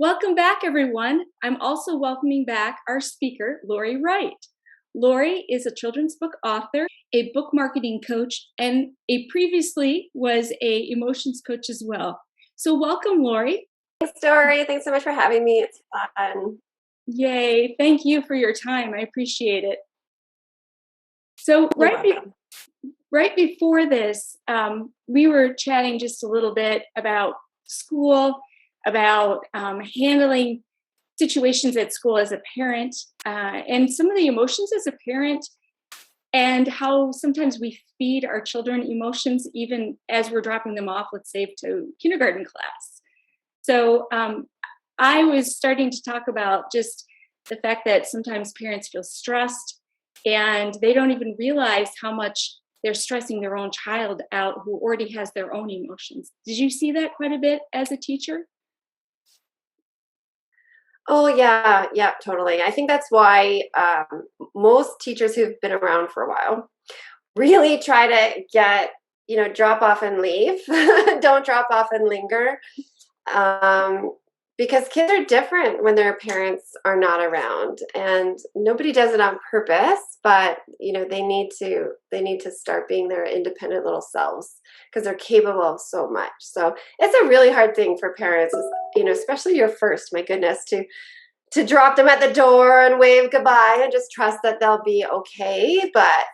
Welcome back, everyone. I'm also welcoming back our speaker, Laurie Wright. Laurie is a children's book author, a book marketing coach, and previously was a emotions coach as well. So welcome, Laurie. Thanks, Dori. Thanks so much for having me. It's fun. Yay. Thank you for your time. I appreciate it. So You're welcome. right before this, we were chatting just a little bit about school, about handling situations at school as a parent, and some of the emotions as a parent, and how sometimes we feed our children emotions even as we're dropping them off, let's say, to kindergarten class. So I was starting to talk about just the fact that sometimes parents feel stressed and they don't even realize how much they're stressing their own child out who already has their own emotions. Did you see that quite a bit as a teacher? Oh, yeah, totally. I think that's why most teachers who've been around for a while really try to get, drop off and leave. Don't drop off and linger. Um, because kids are different when their parents are not around, and nobody does it on purpose, but they need to start being their independent little selves because they're capable of so much. So it's a really hard thing for parents, especially your first, my goodness, to drop them at the door and wave goodbye and just trust that they'll be okay, but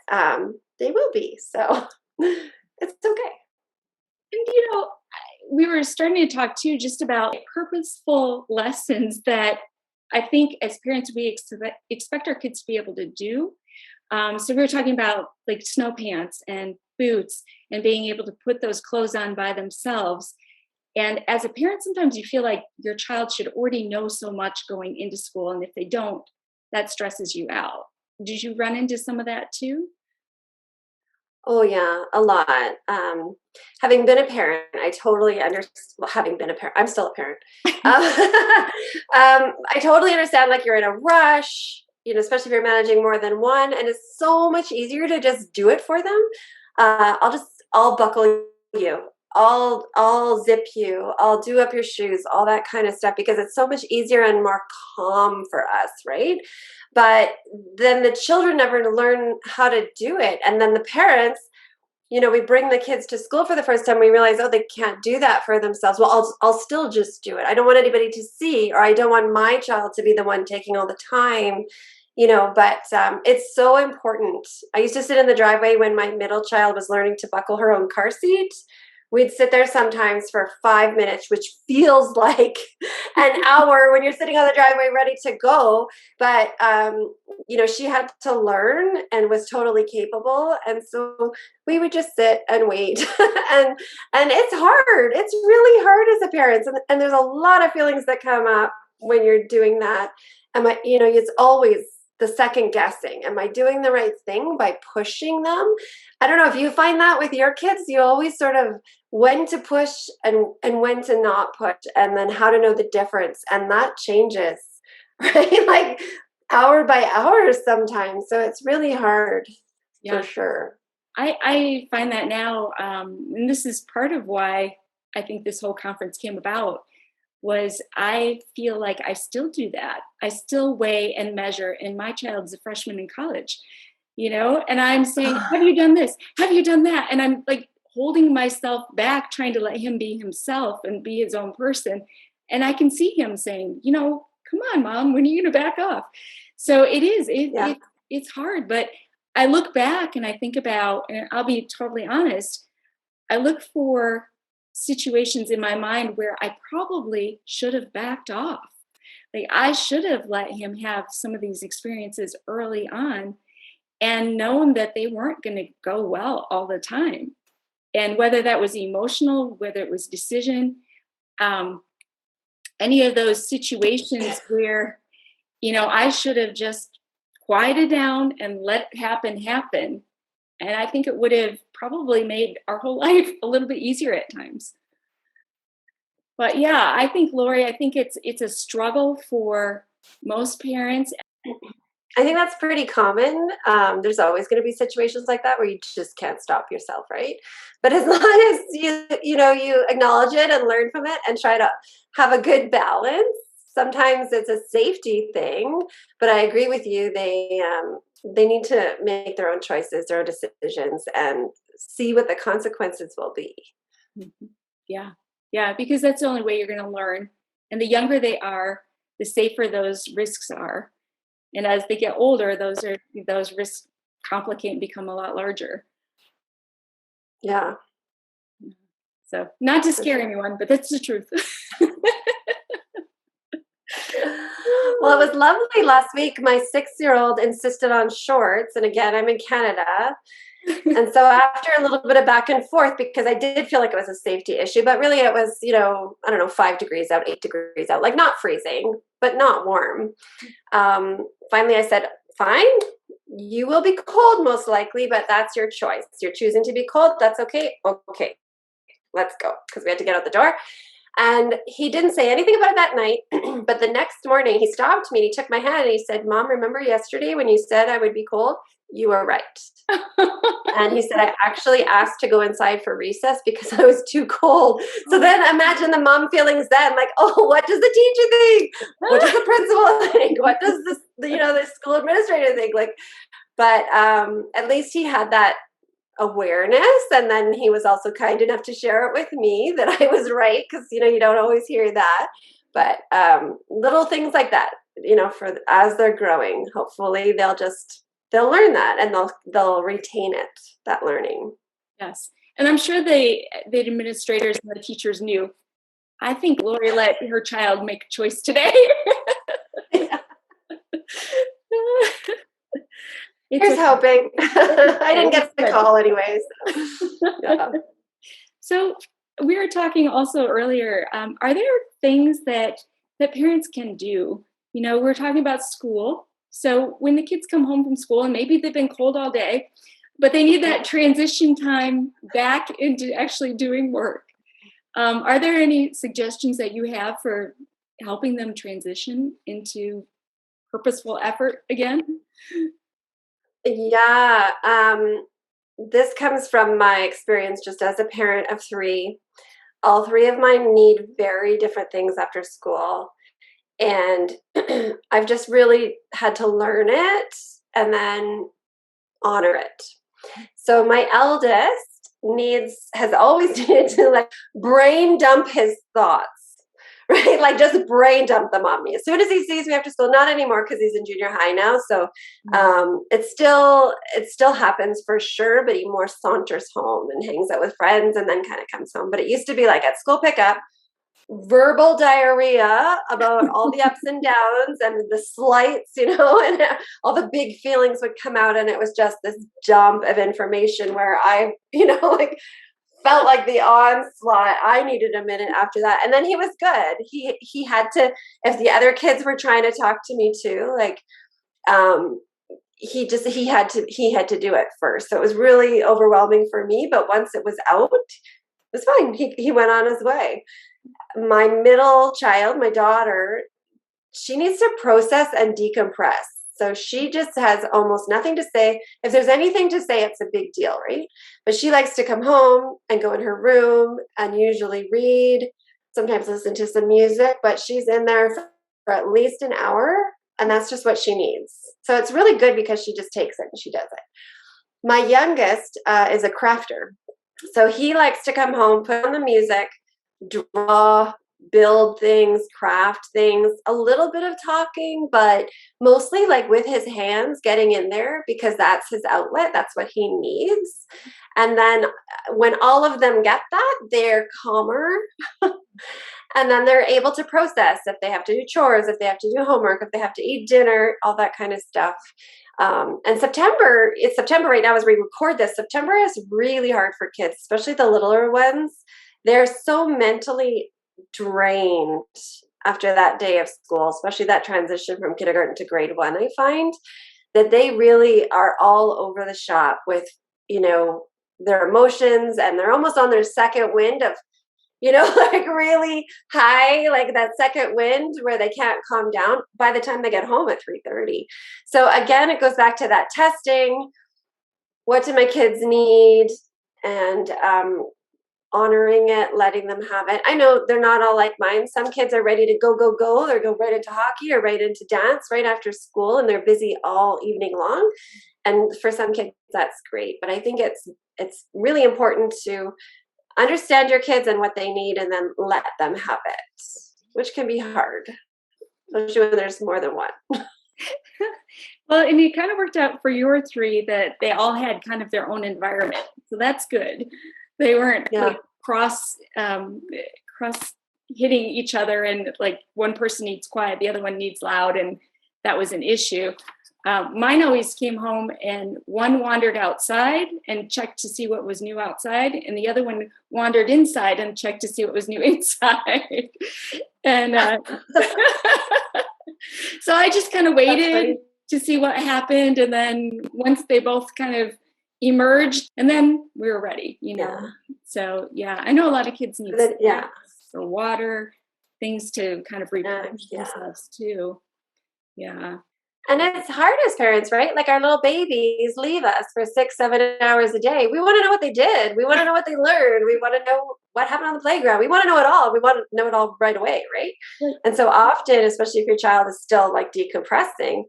they will be. So it's okay. And we were starting to talk too just about purposeful lessons that I think as parents we expect our kids to be able to do. So we were talking about like snow pants and boots and being able to put those clothes on by themselves. And as a parent, sometimes you feel like your child should already know so much going into school. And if they don't, that stresses you out. Did you run into some of that too? Oh yeah, a lot. Having been a parent, I totally understand. Well, having been a parent, I'm still a parent. I totally understand. Like you're in a rush, especially if you're managing more than one, and it's so much easier to just do it for them. I'll buckle you. I'll zip you. I'll do up your shoes, all that kind of stuff, because it's so much easier and more calm for us, right? But then the children never learn how to do it. And then the parents, we bring the kids to school for the first time. We realize, oh, they can't do that for themselves. Well, I'll still just do it. I don't want anybody to see, or I don't want my child to be the one taking all the time, but it's so important. I used to sit in the driveway when my middle child was learning to buckle her own car seat. We'd sit there sometimes for 5 minutes, which feels like an hour when you're sitting on the driveway ready to go. But, she had to learn and was totally capable. And so we would just sit and wait. and it's hard. It's really hard as a parent. And there's a lot of feelings that come up when you're doing that. It's always the second guessing. Am I doing the right thing by pushing them? I don't know if you find that with your kids. You always sort of when to push and when to not push, and then how to know the difference. And that changes, right? Like hour by hour sometimes. So it's really hard Yeah. for sure. I find that now, and this is part of why I think this whole conference came about, was I feel like I still do that. I still weigh and measure, and my child's a freshman in college, and I'm saying, have you done this? Have you done that? And I'm like holding myself back, trying to let him be himself and be his own person. And I can see him saying, come on, mom, when are you going to back off? So Yeah. it's hard, but I look back and I think about, and I'll be totally honest, I look for situations in my mind where I probably should have backed off. Like I should have let him have some of these experiences early on and known that they weren't going to go well all the time. And whether that was emotional, whether it was decision, um, any of those situations where, I should have just quieted down and let it happen. And I think it would have probably made our whole life a little bit easier at times. But yeah, I think Laurie, I think it's a struggle for most parents. I think that's pretty common. There's always going to be situations like that where you just can't stop yourself, right? But as long as you acknowledge it and learn from it and try to have a good balance, sometimes it's a safety thing, but I agree with you. They need to make their own choices, their own decisions, and see what the consequences will be. Mhm. Yeah. Yeah, because that's the only way you're going to learn. And the younger they are, the safer those risks are. And as they get older, those risks complicate and become a lot larger. Yeah, So, not to for scare sure. anyone, but that's the truth. Well, it was lovely last week. My 6-year-old insisted on shorts. And again, I'm in Canada. And so after a little bit of back and forth, because I did feel like it was a safety issue, but really it was, I don't know, 5 degrees out, 8 degrees out, like not freezing, but not warm. Finally, I said, fine, you will be cold most likely, but that's your choice. You're choosing to be cold. That's okay. Okay, let's go. Because we had to get out the door. And he didn't say anything about it that night. But the next morning, he stopped me and he took my hand and he said, Mom, remember yesterday when you said I would be cold? You were right. And he said, I actually asked to go inside for recess because I was too cold. So then imagine the mom feelings then, like, oh, what does the teacher think? What does the principal think? What does the school administrator think? Like, but at least he had that awareness. And then he was also kind enough to share it with me that I was right. Cause you don't always hear that, but little things like that, for as they're growing, hopefully they'll learn that and they'll retain it, that learning. Yes. And I'm sure the administrators and the teachers knew. I think Laurie let her child make a choice today. It's Here's okay. hoping. I didn't get the call anyways. Yeah. So we were talking also earlier. Are there things that parents can do? We're talking about school. So when the kids come home from school and maybe they've been cold all day, but they need that transition time back into actually doing work. Are there any suggestions that you have for helping them transition into purposeful effort again? Yeah. This comes from my experience just as a parent of three. All three of mine need very different things after school. And I've just really had to learn it and then honor it. So my eldest has always needed to like brain dump his thoughts, right? Like just brain dump them on me. As soon as he sees me after school, not anymore because he's in junior high now. So it still happens for sure, but he more saunters home and hangs out with friends and then kind of comes home. But it used to be like at school pickup, verbal diarrhea about all the ups and downs and the slights, and all the big feelings would come out. And it was just this dump of information where I, like felt like the onslaught. I needed a minute after that. And then he was good. He had to, if the other kids were trying to talk to me too, like, he had to do it first. So it was really overwhelming for me. But once it was out, it was fine. He went on his way. My middle child, my daughter, she needs to process and decompress. So she just has almost nothing to say. If there's anything to say, it's a big deal, right? But she likes to come home and go in her room and usually read, sometimes listen to some music, but she's in there for at least an hour, and that's just what she needs. So it's really good because she just takes it and she does it. My youngest is a crafter. So he likes to come home, put on the music, draw, build things, craft things, a little bit of talking, but mostly like with his hands getting in there because that's his outlet. That's what he needs. And then when all of them get that, they're calmer. And then they're able to process if they have to do chores, if they have to do homework, if they have to eat dinner, all that kind of stuff. And it's September right now as we record this. September is really hard for kids, especially the littler ones. They're so mentally drained after that day of school, especially that transition from kindergarten to grade 1. I find that they really are all over the shop with, their emotions, and they're almost on their second wind of, like really high, like that second wind where they can't calm down by the time they get home at 3:30. So again, it goes back to that testing. What do my kids need? And honoring it, letting them have it. I know they're not all like mine. Some kids are ready to go, go, go, or go right into hockey or right into dance right after school, and they're busy all evening long. And for some kids, that's great. But I think it's really important to understand your kids and what they need, and then let them have it, which can be hard, especially when there's more than one. Well, and it kind of worked out for your three that they all had kind of their own environment. So that's good. They weren't Yeah. like cross hitting each other, and like one person needs quiet, the other one needs loud, and that was an issue. Mine always came home and one wandered outside and checked to see what was new outside, and the other one wandered inside and checked to see what was new inside. And so I just kind of waited to see what happened. And then once they both kind of emerged, and then we were ready, Yeah. So yeah, I know a lot of kids need Yeah. snacks or water, things to kind of replenish Yeah. themselves too. Yeah. And it's hard as parents, right? Like our little babies leave us for 6, 7 hours a day. We want to know what they did. We want to know what they learned. We want to know what happened on the playground. We want to know it all. We want to know it all right away, right? Right. And so often, especially if your child is still like decompressing,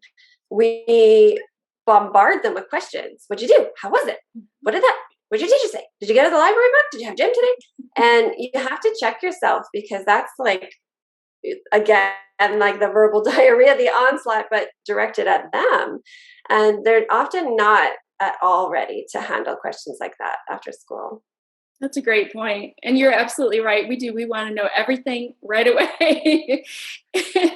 we bombard them with questions. What'd you do? How was it? What did your teacher say? Did you get to the library book? Did you have gym today? And you have to check yourself, because that's like, again, like the verbal diarrhea, the onslaught, but directed at them. And they're often not at all ready to handle questions like that after school. That's a great point. And you're absolutely right. We want to know everything right away.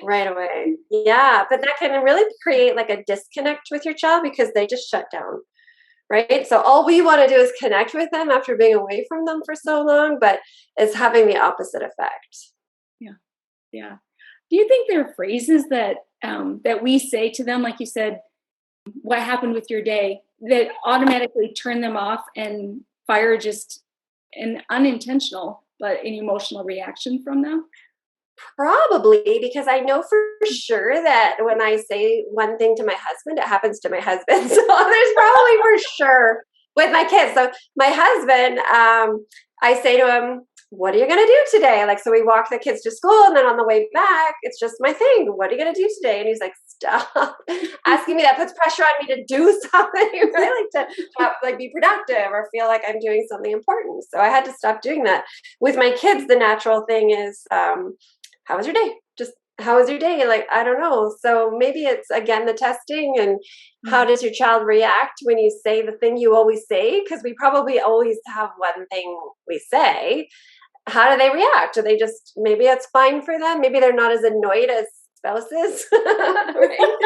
Right away. Yeah. But that can really create like a disconnect with your child, because they just shut down. Right. So all we want to do is connect with them after being away from them for so long, but it's having the opposite effect. Yeah. Yeah. Do you think there are phrases that that we say to them, like you said, what happened with your day, that automatically turn them off and fire just an unintentional but an emotional reaction from them? Probably, because I know for sure that when I say one thing to my husband, it happens to my husband. So there's probably for sure with my kids. So my husband, I say to him, "What are you going to do today?" Like, so we walk the kids to school, and then on the way back, it's just my thing. "What are you going to do today?" And he's like, "Stop asking me that. Puts pressure on me to do something, right? Like to like be productive or feel like I'm doing something important." So I had to stop doing that. With my kids, the natural thing is, "How was your day?" Just, "How was your day?" Like, I don't know. So maybe it's again the testing, and how does your child react when you say the thing you always say? Because we probably always have one thing we say. How do they react? Do they just, maybe it's fine for them? Maybe they're not as annoyed as spouses, right?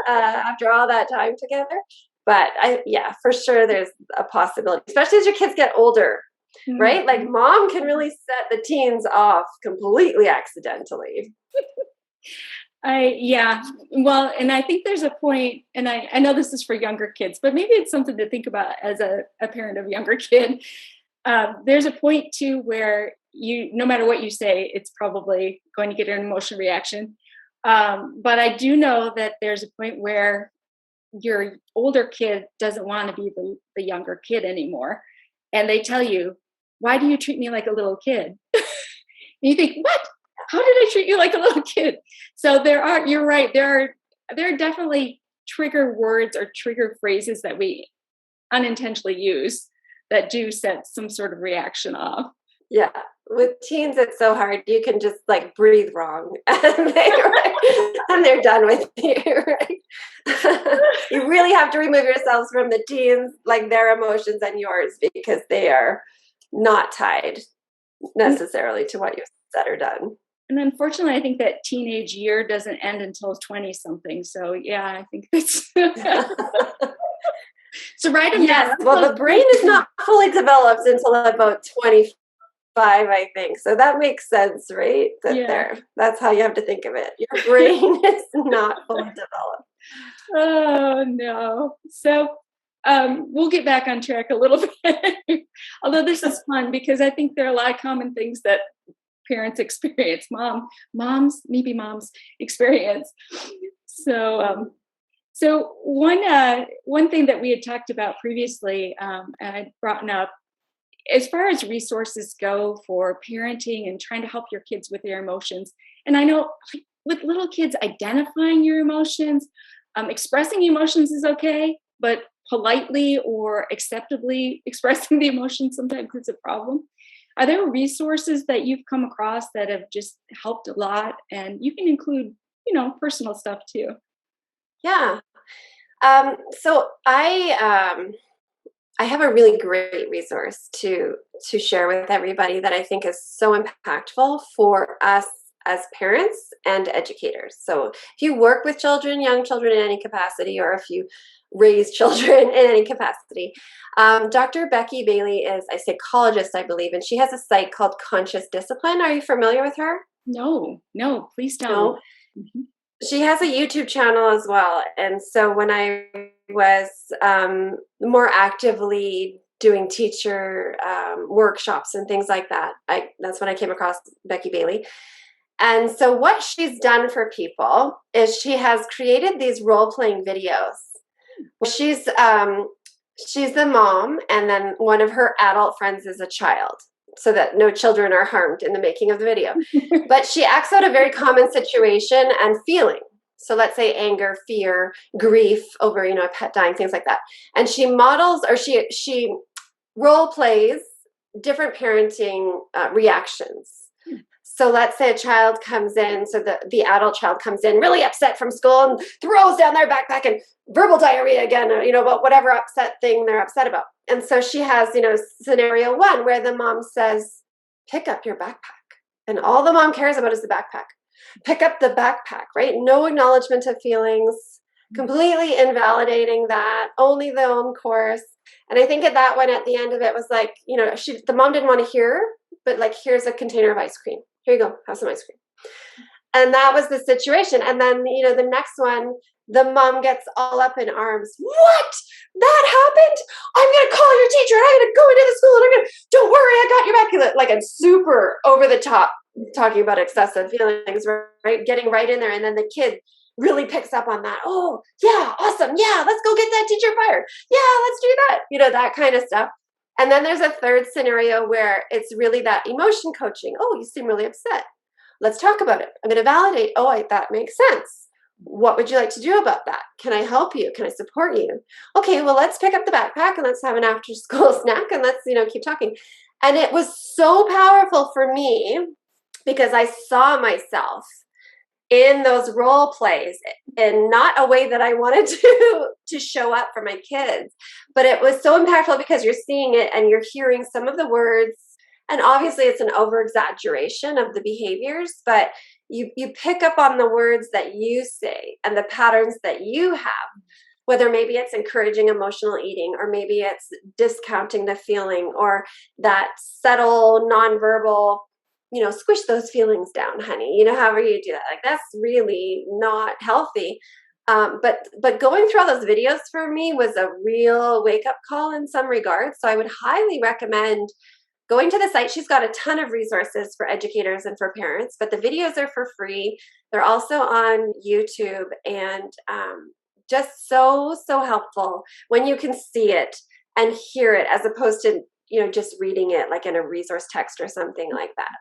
After all that time together. But yeah, for sure there's a possibility, especially as your kids get older, right? Like mom can really set the teens off completely accidentally. Yeah. Well, and I think there's a point, and I know this is for younger kids, but maybe it's something to think about as a parent of a younger kid. There's a point too where no matter what you say, it's probably going to get an emotional reaction. But I do know that there's a point where your older kid doesn't want to be the younger kid anymore. And they tell you, "Why do you treat me like a little kid?" And you think, "What? How did I treat you like a little kid?" So you're right. There are definitely trigger words or trigger phrases that we unintentionally use that do set some sort of reaction off. Yeah. With teens, it's so hard. You can just like breathe wrong and, and they're done with you, right? You really have to remove yourselves from the teens, like their emotions and yours, because they are not tied necessarily to what you've said or done. And unfortunately, I think that teenage year doesn't end until 20 something. So yeah, I think that's so write them Yes. down. Well, the brain is not fully developed until about 25, I think. So that makes sense, right? That's how you have to think of it. Your brain is not fully developed. Oh no. So we'll get back on track a little bit. Although this is fun because I think there are a lot of common things that parents experience, moms experience. So one thing that we had talked about previously, and I'd brought up, as far as resources go for parenting and trying to help your kids with their emotions, and I know with little kids, identifying your emotions, expressing emotions is okay, but politely or acceptably expressing the emotion sometimes is a problem. Are there resources that you've come across that have just helped a lot? And you can include, personal stuff too. Yeah. So I have a really great resource to share with everybody that I think is so impactful for us as parents and educators. So if you work with children, young children in any capacity, or if you raise children in any capacity, Dr. Becky Bailey is a psychologist, I believe, and she has a site called Conscious Discipline. Are you familiar with her? No, no, please tell me. No. Mhm. She has a YouTube channel as well. And so when I was more actively doing teacher workshops and things like that, that's when I came across Becky Bailey. And so what she's done for people is she has created these role-playing videos. She's the mom, and then one of her adult friends is a child, so that no children are harmed in the making of the video. But she acts out a very common situation and feeling. So let's say anger, fear, grief over, a pet dying, things like that. And she models, or she role plays different parenting reactions. So let's say a child comes in, so the adult child comes in really upset from school and throws down their backpack and verbal diarrhea again, about whatever upset thing they're upset about. And so she has, scenario one where the mom says, pick up your backpack. And all the mom cares about is the backpack. Pick up the backpack, right? No acknowledgement of feelings, completely invalidating that, only the own course. And I think at that one, at the end of it was like, the mom didn't want to hear, but like, here's a container of ice cream. Here you go, have some ice cream. And that was the situation. And then, the next one, the mom gets all up in arms. What? That happened? I'm going to call your teacher. And I'm going to go into the school and don't worry, I got your back. Like, I'm super over the top talking about excessive feelings, right? Getting right in there. And then the kid really picks up on that. Oh, yeah, awesome. Yeah, let's go get that teacher fired. Yeah, let's do that. That kind of stuff. And then there's a third scenario where it's really that emotion coaching. Oh, you seem really upset. Let's talk about it. I'm going to validate. Oh, that makes sense. What would you like to do about that? Can I help you? Can I support you? Okay, well, let's pick up the backpack and let's have an after school snack and let's, keep talking. And it was so powerful for me because I saw myself in those role plays in not a way that I wanted to show up for my kids. But it was so impactful because you're seeing it and you're hearing some of the words. And obviously it's an over exaggeration of the behaviors, but you pick up on the words that you say and the patterns that you have, whether maybe it's encouraging emotional eating, or maybe it's discounting the feeling, or that subtle nonverbal, squish those feelings down, honey, however you do that. Like, that's really not healthy. But going through all those videos for me was a real wake up call in some regards. So I would highly recommend going to the site. She's got a ton of resources for educators and for parents, but the videos are for free. They're also on YouTube, and just so helpful when you can see it and hear it, as opposed to just reading it like in a resource text or something like that.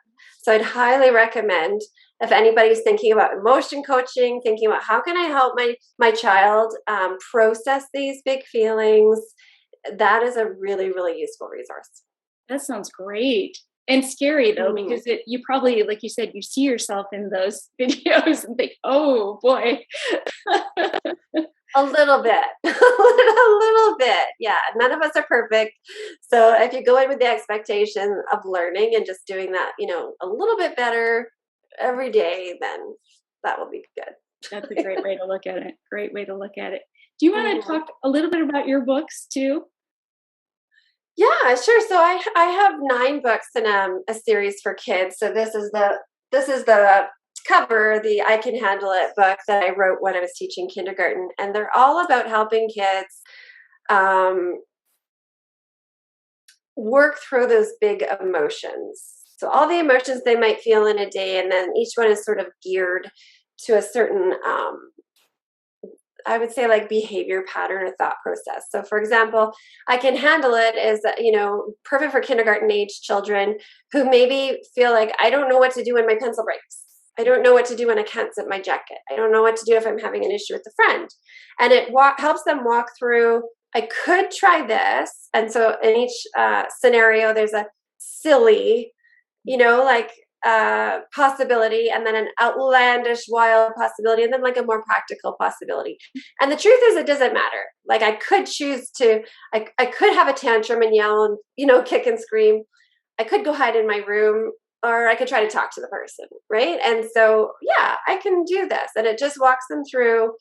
So I'd highly recommend, if anybody's thinking about emotion coaching, thinking about how can I help my child process these big feelings, that is a really, really useful resource. That sounds great. And scary though, Mhm. because you probably, like you said, you see yourself in those videos and think, oh boy. A little bit, a little bit. Yeah, none of us are perfect. So if you go in with the expectation of learning and just doing that, a little bit better every day, then that will be good. That's a great way to look at it. Great way to look at it. Do you want to Mhm. talk a little bit about your books too? Yeah, sure. So I have 9 books in a series for kids. So this is the cover, the I Can Handle It book that I wrote when I was teaching kindergarten, and they're all about helping kids um, work through those big emotions. So all the emotions they might feel in a day, and then each one is sort of geared to a certain I would say like behavior pattern or thought process. So for example, I can handle it as, perfect for kindergarten age children who maybe feel like I don't know what to do when my pencil breaks. I don't know what to do when I can't zip my jacket. I don't know what to do if I'm having an issue with a friend. And it helps them walk through, I could try this. And so in each scenario, there's a silly, like possibility, and then an outlandish, wild possibility, and then like a more practical possibility. And the truth is, it doesn't matter. Like I could choose to, I could have a tantrum and yell and, kick and scream. I could go hide in my room, or I could try to talk to the person, right? And so, yeah, I can do this. And it just walks them through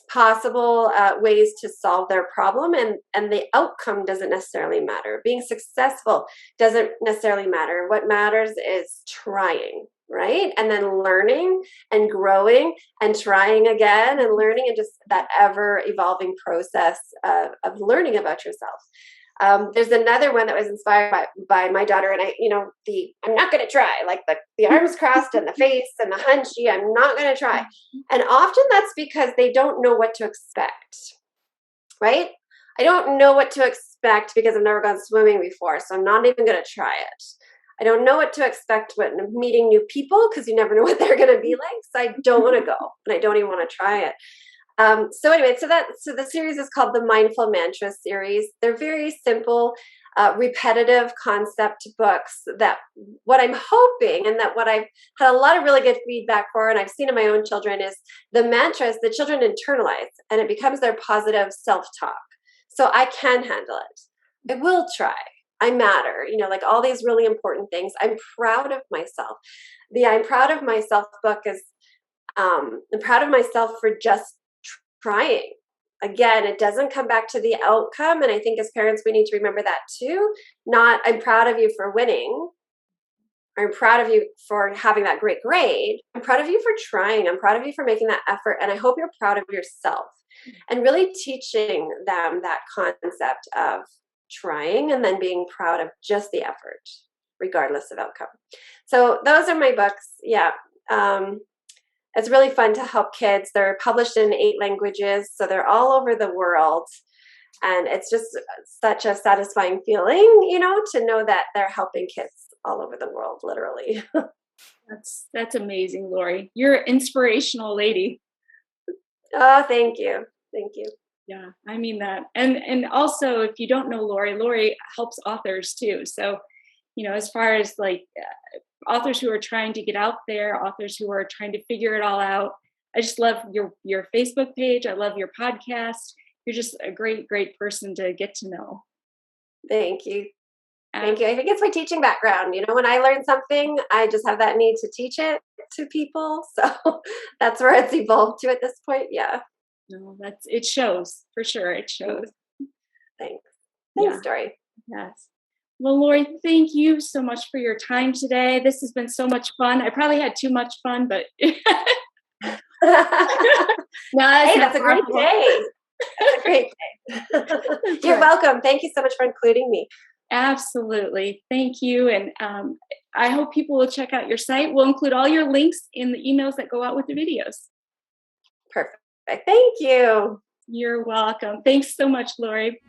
possible ways to solve their problem, and the outcome doesn't necessarily matter. Being successful doesn't necessarily matter. What matters is trying, right? And then learning and growing and trying again and learning, and just that ever evolving process of learning about yourself. There's another one that was inspired by my daughter, and I'm not going to try, like the arms crossed and the face and the hunchy. I'm not going to try. And often that's because they don't know what to expect, right? I don't know what to expect because I've never gone swimming before, so I'm not even going to try it. I don't know what to expect when meeting new people because you never know what they're going to be like. So I don't want to go, and I don't even want to try it. So the series is called the Mindful Mantra series. They're very simple, repetitive concept books that what I'm hoping, and that what I've had a lot of really good feedback for, and I've seen in my own children, is the mantras the children internalize, and it becomes their positive self-talk. So I can handle it. I will try. I matter, like all these really important things. I'm proud of myself. The I'm proud of myself book is, I'm proud of myself for just trying. Again, it doesn't come back to the outcome. And I think as parents, we need to remember that too. Not, I'm proud of you for winning. I'm proud of you for having that great grade. I'm proud of you for trying. I'm proud of you for making that effort. And I hope you're proud of yourself. And really teaching them that concept of trying and then being proud of just the effort, regardless of outcome. So those are my books. Yeah. It's really fun to help kids. They're published in 8 languages, so they're all over the world. And it's just such a satisfying feeling, to know that they're helping kids all over the world, literally. That's amazing, Laurie. You're an inspirational lady. Oh, thank you. Thank you. Yeah, I mean that. And also, if you don't know Laurie helps authors too. So, as far as like authors who are trying to get out there, authors who are trying to figure it all out. I just love your Facebook page. I love your podcast. You're just a great, great person to get to know. Thank you. Thank you. I think it's my teaching background. When I learn something, I just have that need to teach it to people. So that's where it's evolved to at this point. Yeah. No, it shows for sure. It shows. Thanks. Yeah. Thanks, Dori. Yes. Well, Laurie, thank you so much for your time today. This has been so much fun. I probably had too much fun, but no, hey, that's a great day. That's a great day. You're welcome. Thank you so much for including me. Absolutely. Thank you. And I hope people will check out your site. We'll include all your links in the emails that go out with the videos. Perfect. Thank you. You're welcome. Thanks so much, Laurie.